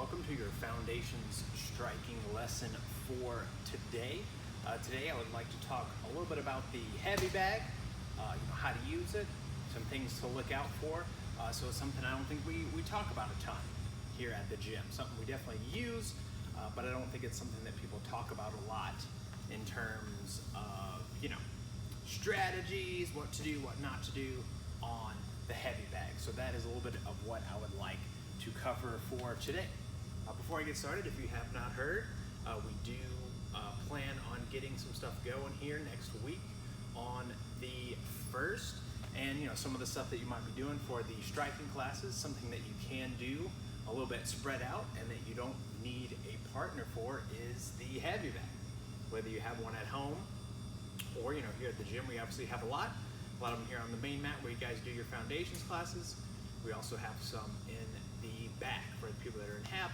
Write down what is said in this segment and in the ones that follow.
welcome to your Foundations Striking lesson for today. Today I would like to talk a little bit about the heavy bag, how to use it, some things to look out for. So it's something I don't think we talk about a ton here at the gym. Something we definitely use, but I don't think it's something that people talk about a lot in terms of, strategies, what to do, what not to do on the heavy bag. So that is a little bit of what I would like to cover for today. Before I get started, if you have not heard, we do plan on getting some stuff going here next week on the 1st. And some of the stuff that you might be doing for the striking classes, something that you can do a little bit spread out and that you don't need a partner for, is the heavy bag. Whether you have one at home or here at the gym, we obviously have a lot of them here on the main mat where you guys do your foundations classes. We also have some in the back for the people that are in HAP.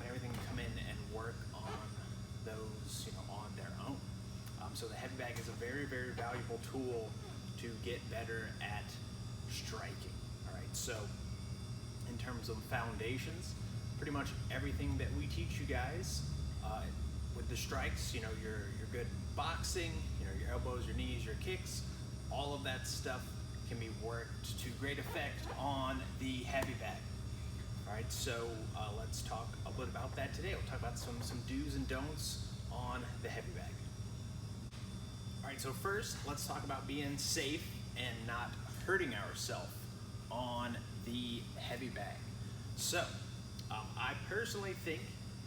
Everything can come in and work on those on their own. So the heavy bag is a very, very valuable tool to get better at striking. All right, so in terms of foundations, pretty much everything that we teach you guys with the strikes, your good boxing, your elbows, your knees, your kicks, all of that stuff can be worked to great effect on the heavy bag. All right, so let's talk a bit about that today. We'll talk about some do's and don'ts on the heavy bag. All right, so first, let's talk about being safe and not hurting ourselves on the heavy bag. So, I personally think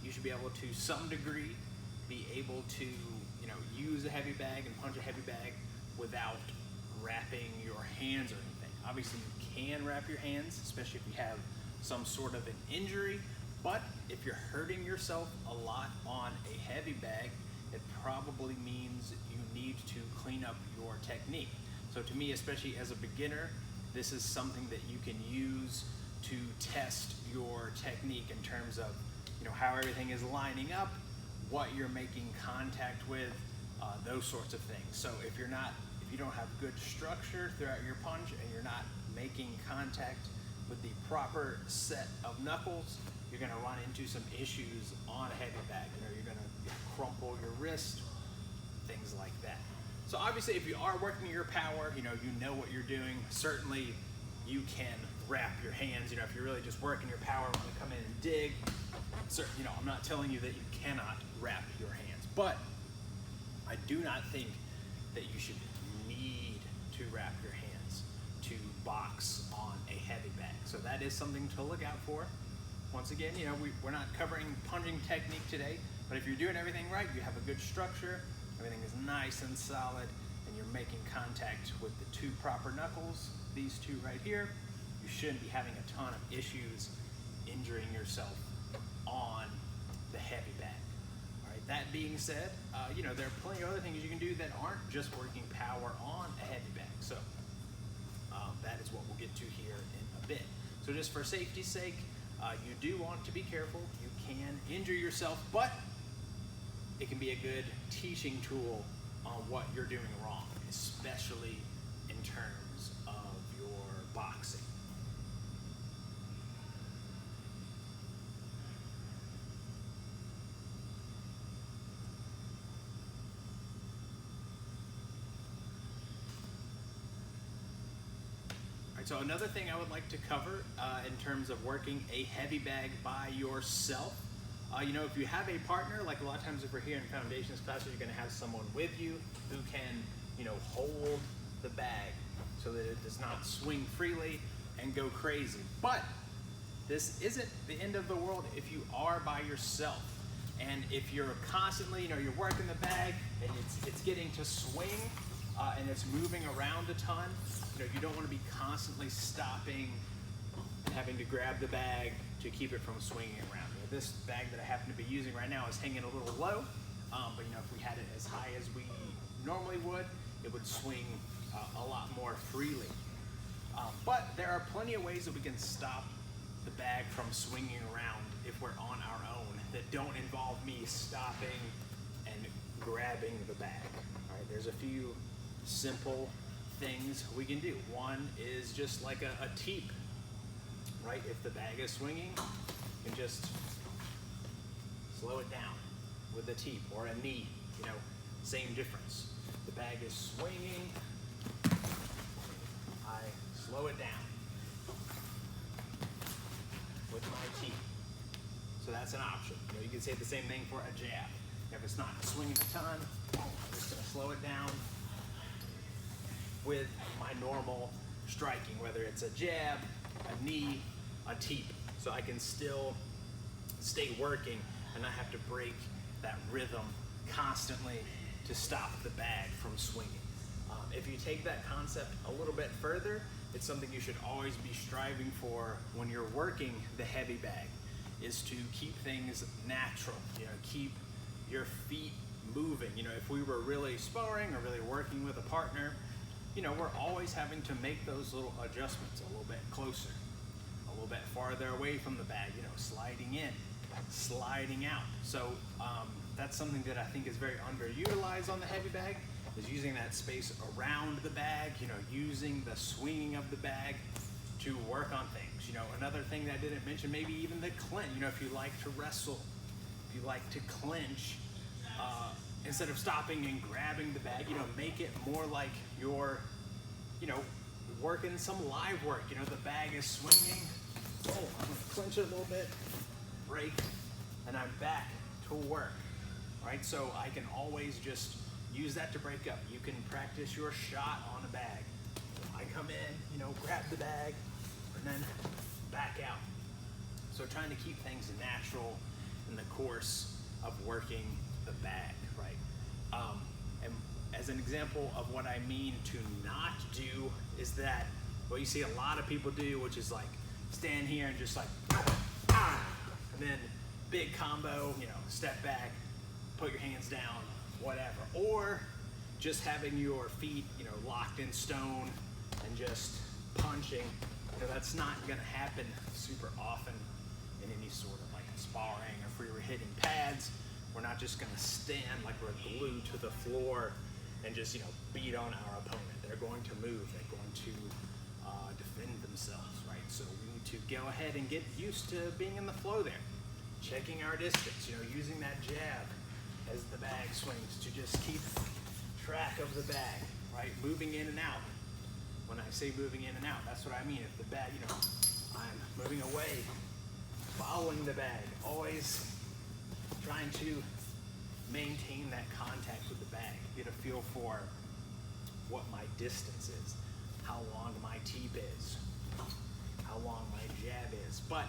you should be able to some degree be able to, use a heavy bag and punch a heavy bag without wrapping your hands or anything. Obviously, you can wrap your hands, especially if you have some sort of an injury, but if you're hurting yourself a lot on a heavy bag, it probably means you need to clean up your technique. So to me, especially as a beginner, this is something that you can use to test your technique in terms of how everything is lining up, what you're making contact with, those sorts of things. So if you don't have good structure throughout your punch and you're not making contact with the proper set of knuckles, you're going to run into some issues on a heavy bag. You're going to crumple your wrist, things like that. So obviously, if you are working your power, you know what you're doing. Certainly, you can wrap your hands. If you're really just working your power, when you come in and dig, I'm not telling you that you cannot wrap your hands, but I do not think that you should need to wrap your hands to box on a heavy bag. So that is something to look out for. Once again, we're not covering punching technique today, but if you're doing everything right, you have a good structure, everything is nice and solid, and you're making contact with the two proper knuckles, these two right here, you shouldn't be having a ton of issues injuring yourself on the heavy bag. All right, that being said, there are plenty of other things you can do that aren't just working power on a heavy bag. So that is what we'll get to here in a bit. So just for safety's sake, you do want to be careful. You can injure yourself, but it can be a good teaching tool on what you're doing wrong, especially in terms of your boxing. So another thing I would like to cover in terms of working a heavy bag by yourself, if you have a partner, like a lot of times if we're here in foundations classes, you're going to have someone with you who can, hold the bag so that it does not swing freely and go crazy. But this isn't the end of the world if you are by yourself. And if you're constantly, you're working the bag and it's getting to swing and it's moving around a ton, you don't want to be constantly stopping and having to grab the bag to keep it from swinging around. This bag that I happen to be using right now is hanging a little low, but if we had it as high as we normally would, it would swing a lot more freely. But there are plenty of ways that we can stop the bag from swinging around if we're on our own that don't involve me stopping and grabbing the bag. All right, there's a few simple things we can do. One is just like a teep, right? If the bag is swinging, you can just slow it down with a teep or a knee, same difference. The bag is swinging, I slow it down with my teep. So that's an option. You can say the same thing for a jab. If it's not swinging a ton, I'm just gonna slow it down with my normal striking, whether it's a jab, a knee, a teep. So I can still stay working and not have to break that rhythm constantly to stop the bag from swinging. If you take that concept a little bit further, it's something you should always be striving for when you're working the heavy bag, is to keep things natural, keep your feet moving. If we were really sparring or really working with a partner, we're always having to make those little adjustments a little bit closer, a little bit farther away from the bag, sliding in, sliding out. So that's something that I think is very underutilized on the heavy bag, is using that space around the bag, using the swinging of the bag to work on things. Another thing that I didn't mention, maybe even the clinch. If you like to wrestle, if you like to clinch, instead of stopping and grabbing the bag, make it more like you're, working some live work. The bag is swinging. Oh, I'm gonna clinch it a little bit, break, and I'm back to work. Right? So I can always just use that to break up. You can practice your shot on a bag. I come in, grab the bag, and then back out. So trying to keep things natural in the course of working the bag, right? And as an example of what I mean to not do is that what you see a lot of people do, which is like stand here and just like, and then big combo, step back, put your hands down, whatever. Or just having your feet, locked in stone and just punching. That's not gonna happen super often in any sort of like sparring, or if we were hitting pads, we're not just gonna stand like we're glued to the floor and just, beat on our opponent. They're going to move, they're going to defend themselves, right? So we need to go ahead and get used to being in the flow there. Checking our distance, using that jab as the bag swings to just keep track of the bag, right? Moving in and out. When I say moving in and out, that's what I mean. If the bag, I'm moving away, following the bag, always trying to maintain that contact with the bag, get a feel for what my distance is, how long my teep is, how long my jab is, but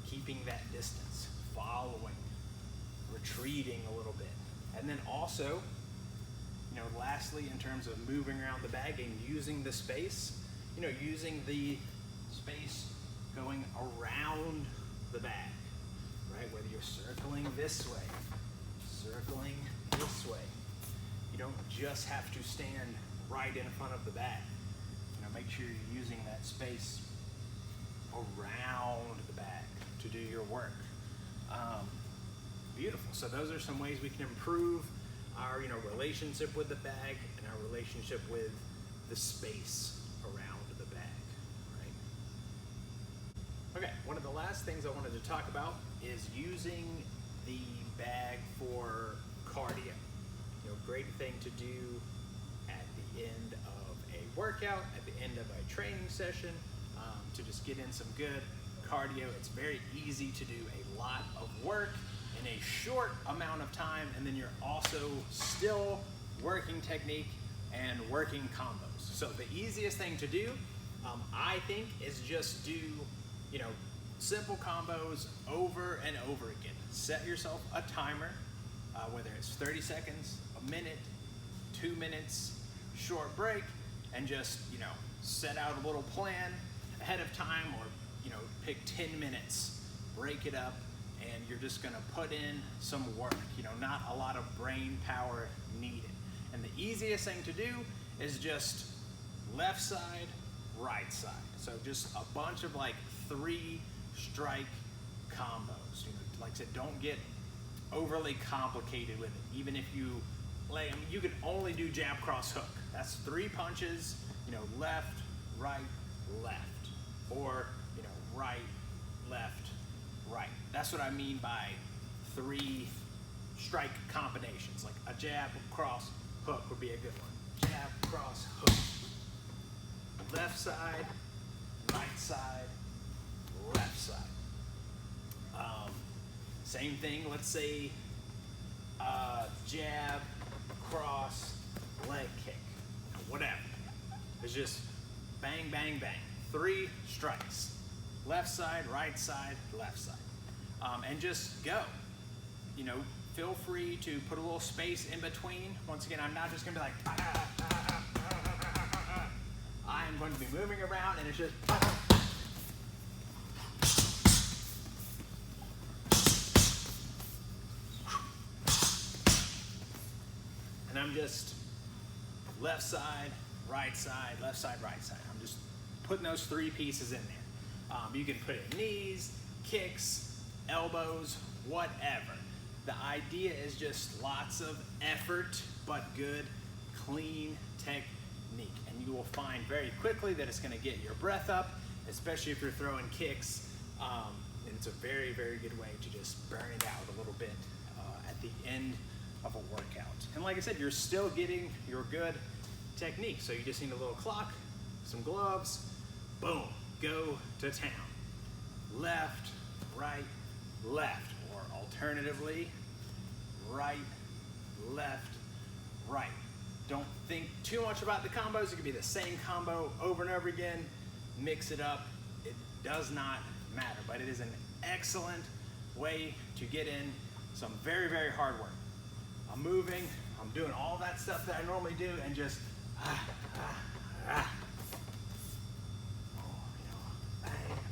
keeping that distance, following, retreating a little bit. And then also, lastly, in terms of moving around the bag and using the space, using the space going around the bag, right? Whether you're circling this way, circling this way, you don't just have to stand right in front of the bag. Make sure you're using that space around the bag to do your work. Beautiful. So those are some ways we can improve our relationship with the bag and our relationship with the space around the bag, right? Okay, one of the last things I wanted to talk about is using the bag for cardio. Great thing to do at the end of a workout, at the end of a training session, to just get in some good cardio. It's very easy to do a lot of work in a short amount of time, and then you're also still working technique and working combos. So the easiest thing to do, I think, is just do, simple combos over and over again. Set yourself a timer, whether it's 30 seconds, a minute, 2 minutes, short break, and just, set out a little plan ahead of time, or, pick 10 minutes, break it up, and you're just gonna put in some work, not a lot of brain power needed. And the easiest thing to do is just left side, right side. So just a bunch of like 3 strike combos. Like I said, don't get overly complicated with it. Even if you you can only do jab, cross, hook. That's 3 punches, left, right, left. Or, right, left, right. That's what I mean by 3 strike combinations, like a jab, cross, hook would be a good one. Jab, cross, hook. Left side, right side, left side. Same thing, let's say jab, cross, leg kick, whatever. It's just bang, bang, bang. 3 strikes. Left side, right side, left side. And just go. You know, feel free to put a little space in between. Once again, I'm not just gonna be like, I am going to be moving around and it's just, and I'm just left side, right side, left side, right side. I'm just putting those 3 pieces in there. You can put in knees, kicks, elbows, whatever. The idea is just lots of effort, but good, clean technique. And you will find very quickly that it's gonna get your breath up, especially if you're throwing kicks. And it's a very, very good way to just burn it out a little bit at the end of a workout. And like I said, you're still getting your good technique. So you just need a little clock, some gloves, boom, go to town. Left, right, left, or alternatively, right, left, right. Don't think too much about the combos. It could be the same combo over and over again. Mix it up. It does not matter, but it is an excellent way to get in some very, very hard work. I'm moving, I'm doing all that stuff that I normally do, and just bang,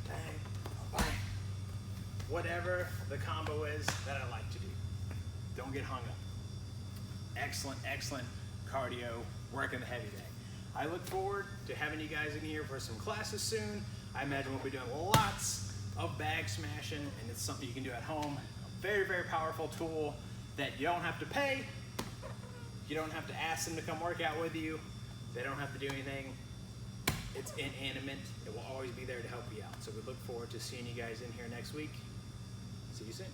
bang, bang. Whatever the combo is that I like to do. Don't get hung up. Excellent, excellent cardio, working the heavy bag. I look forward to having you guys in here for some classes soon. I imagine we'll be doing lots of bag smashing, and it's something you can do at home. A very, very powerful tool that you don't have to pay. You don't have to ask them to come work out with you. They don't have to do anything. It's inanimate. It will always be there to help you out. So we look forward to seeing you guys in here next week. See you soon.